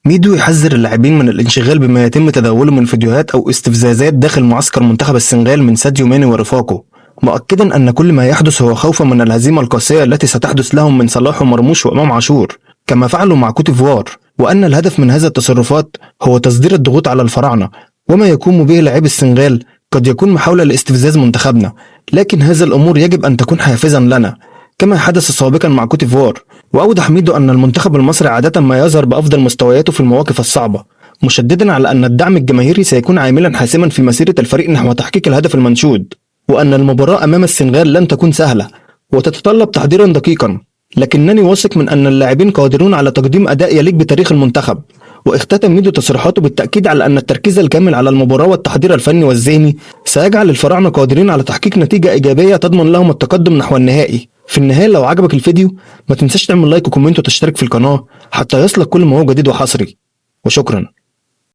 ميدو يحذر اللاعبين من الانشغال بما يتم تداوله من فيديوهات أو استفزازات داخل معسكر منتخب السنغال من ساديو ماني ورفاقه، مؤكدا أن كل ما يحدث هو خوفا من الهزيمة القاسية التي ستحدث لهم من صلاح ومرموش وإمام عاشور كما فعلوا مع كوت ديفوار، وأن الهدف من هذه التصرفات هو تصدير الضغوط على الفراعنة، وما يقوم به لاعبي السنغال قد يكون محاولة لاستفزاز منتخبنا، لكن هذه الأمور يجب أن تكون حافزا لنا كما حدث سابقا مع كوت ديفوار. وأوضح ميدو أن المنتخب المصري عادة ما يظهر بأفضل مستوياته في المواقف الصعبة، مشددا على أن الدعم الجماهيري سيكون عاملا حاسما في مسيرة الفريق نحو تحقيق الهدف المنشود، وأن المباراة أمام السنغال لن تكون سهلة وتتطلب تحضيرا دقيقا، لكنني واثق من أن اللاعبين قادرون على تقديم أداء يليق بتاريخ المنتخب. واختتم ميدو تصريحاته بالتأكيد على أن التركيز الكامل على المباراة والتحضير الفني والذهني سيجعل الفراعنة قادرين على تحقيق نتيجة إيجابية تضمن لهم التقدم نحو النهائي. في النهاية لو عجبك الفيديو ما تنساش تعمل لايك وكومنت وتشترك في القناة حتى يصلك كل ما هو جديد وحصري، وشكرا.